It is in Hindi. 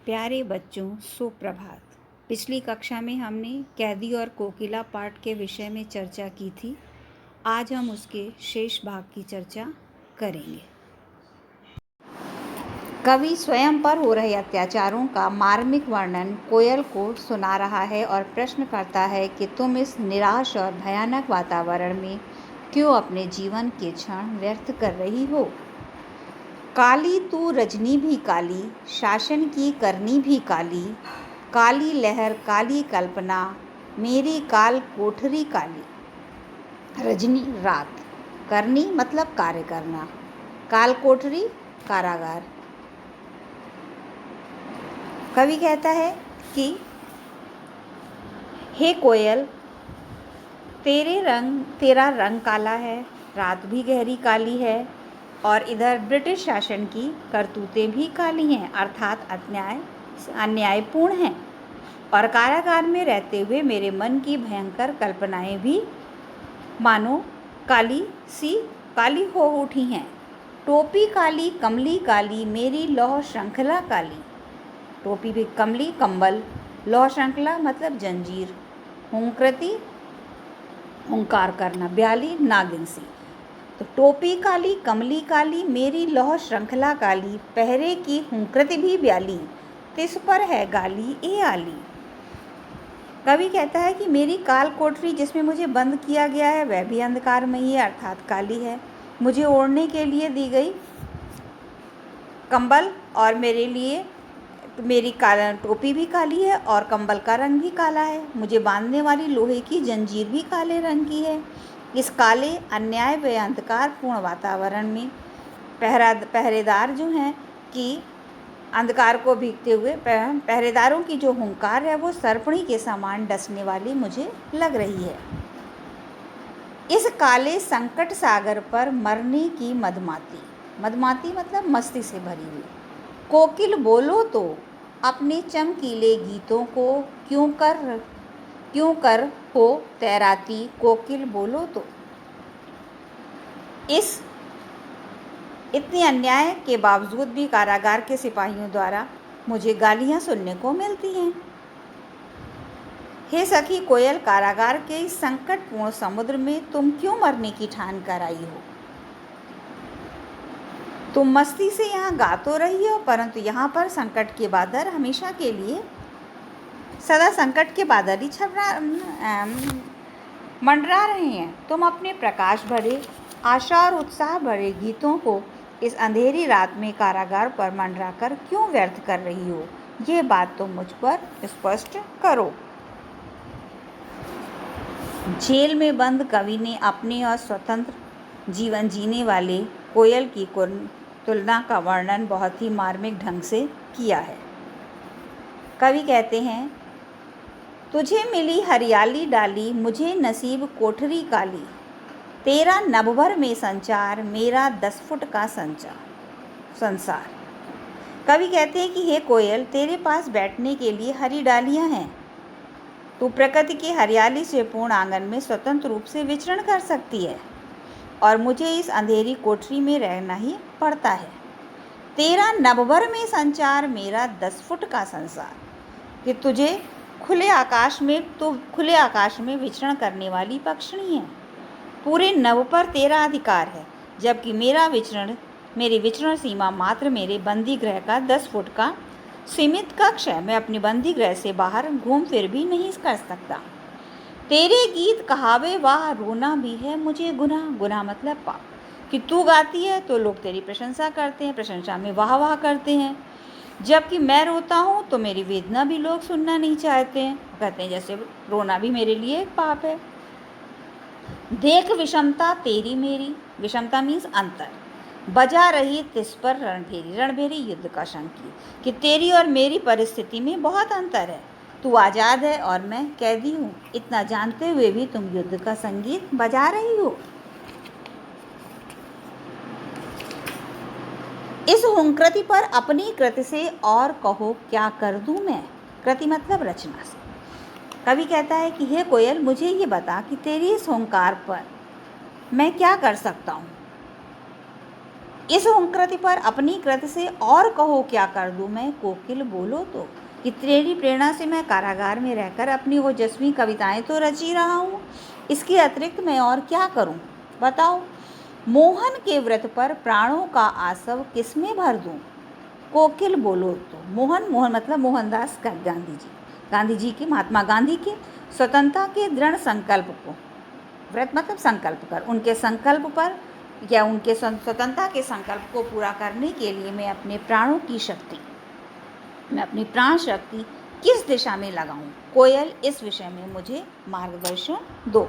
प्यारे बच्चों, सुप्रभात। पिछली कक्षा में हमने कैदी और कोकिला पाठ के विषय में चर्चा की थी। आज हम उसके शेष भाग की चर्चा करेंगे। कवि स्वयं पर हो रहे अत्याचारों का मार्मिक वर्णन कोयल को सुना रहा है और प्रश्न करता है कि तुम इस निराश और भयानक वातावरण में क्यों अपने जीवन के क्षण व्यर्थ कर रही हो। काली तू रजनी भी काली, शासन की करनी भी काली, काली लहर काली कल्पना, मेरी काल कोठरी काली। रजनी रात, करनी मतलब कार्य करना, काल कोठरी कारागार। कवि कहता है कि हे कोयल, तेरा रंग काला है, रात भी गहरी काली है और इधर ब्रिटिश शासन की करतूतें भी काली हैं, अर्थात अन्यायपूर्ण हैं। और कारागार में रहते हुए मेरे मन की भयंकर कल्पनाएं भी मानो काली हो उठी हैं। टोपी काली, कमली काली, मेरी लौह श्रृंखला काली। टोपी भी कमली, कंबल, लौह श्रृंखला मतलब जंजीर, हुंकृति हुंकार करना, ब्याली नागिन सी। तो टोपी काली, कमली काली, मेरी लौह श्रृंखला काली, पहरे की हुंकृति भी ब्याली, तिस पर है गाली ए आली। कवि कहता है कि मेरी काल कोठरी जिसमें मुझे बंद किया गया है वह भी अंधकारमयी है, अर्थात काली है। मुझे ओढ़ने के लिए दी गई कंबल और मेरी टोपी भी काली है और कंबल का रंग भी काला है। मुझे बांधने वाली लोहे की जंजीर भी काले रंग की है। इस काले, अन्याय व अंधकारपूर्ण वातावरण में पहरेदार जो हैं कि अंधकार को भीगते हुए पहरेदारों की जो हुंकार है वो सर्पणी के समान डसने वाली मुझे लग रही है। इस काले संकट सागर पर मरने की मदमाती, मदमाती मतलब मस्ती से भरी हुई। कोकिल बोलो तो अपने चमकीले गीतों को क्यों कर हो तैराती, कोकिल बोलो तो। इतने अन्याय के बावजूद भी कारागार के सिपाहियों द्वारा मुझे गालियां सुनने को मिलती हैं। हे सखी कोयल, कारागार के इस संकटपूर्ण समुद्र में तुम क्यों मरने की ठान कर आई हो। तुम मस्ती से यहाँ गा तो रही हो, परंतु यहाँ पर संकट के बादल हमेशा के लिए सदा संकट के बादल ही मंडरा रहे हैं। तुम अपने प्रकाश भरे, आशा और उत्साह भरे गीतों को इस अंधेरी रात में कारागार पर मंडरा कर क्यों व्यर्थ कर रही हो। ये बात तुम मुझ पर स्पष्ट करो। जेल में बंद कवि ने अपने और स्वतंत्र जीवन जीने वाले कोयल की तुलना का वर्णन बहुत ही मार्मिक ढंग से किया है। कवि कहते हैं, तुझे मिली हरियाली डाली, मुझे नसीब कोठरी काली, तेरा नभभर में संचार, मेरा 10 फुट का संसार। कवि कहते हैं कि हे कोयल, तेरे पास बैठने के लिए हरी डालियां हैं। तू प्रकृति की हरियाली से पूर्ण आंगन में स्वतंत्र रूप से विचरण कर सकती है और मुझे इस अंधेरी कोठरी में रहना ही पड़ता है। तेरा नभभर में संचार, मेरा 10 फुट का संसार। कि तुझे खुले आकाश में विचरण करने वाली पक्षिणी है। पूरे नभ पर तेरा अधिकार है, जबकि मेरी विचरण सीमा मात्र मेरे बंदी गृह का 10 फुट का सीमित कक्ष है। मैं अपनी बंदी गृह से बाहर घूम फिर भी नहीं कर सकता। तेरे गीत कहावे वाह, रोना भी है मुझे गुनाह मतलब पाप। कि तू गाती है तो लोग तेरी प्रशंसा करते हैं, प्रशंसा में वाह वाह करते हैं, जबकि मैं रोता हूँ तो मेरी वेदना भी लोग सुनना नहीं चाहते हैं। कहते हैं जैसे रोना भी मेरे लिए एक पाप है। देख विषमता तेरी मेरी, विषमता मीन्स अंतर, बजा रही तिस पर रणभेरी युद्ध का शंकी। कि तेरी और मेरी परिस्थिति में बहुत अंतर है। तू आज़ाद है और मैं कैदी हूँ। इतना जानते हुए भी तुम युद्ध का संगीत बजा रही हो। इस हुंकृति पर अपनी कृति से और कहो क्या कर दूं मैं। कृति मतलब रचना से। कवि कहता है कि हे कोयल, मुझे ये बता कि तेरी इस हुंकार पर मैं क्या कर सकता हूँ। इस कृति पर अपनी कृति से और कहो क्या कर दूँ मैं, कोकिल बोलो तो, कि तेरी प्रेरणा से मैं कारागार में रहकर अपनी ओजस्वी कविताएं तो रच ही रहा हूँ। इसके अतिरिक्त मैं और क्या करूँ, बताओ। मोहन के व्रत पर प्राणों का आसव किसमें भर दूँ, कोकिल बोलो तो। मोहन, मोहन मतलब मोहनदास गांधी जी, गांधी जी के, महात्मा गांधी के स्वतंत्रता के दृढ़ संकल्प को, व्रत मतलब संकल्प कर, उनके संकल्प पर या उनके स्वतंत्रता के संकल्प को पूरा करने के लिए मैं अपने प्राणों की शक्ति, मैं अपनी प्राण शक्ति किस दिशा में लगाऊं, कोयल इस विषय में मुझे मार्गदर्शन दो।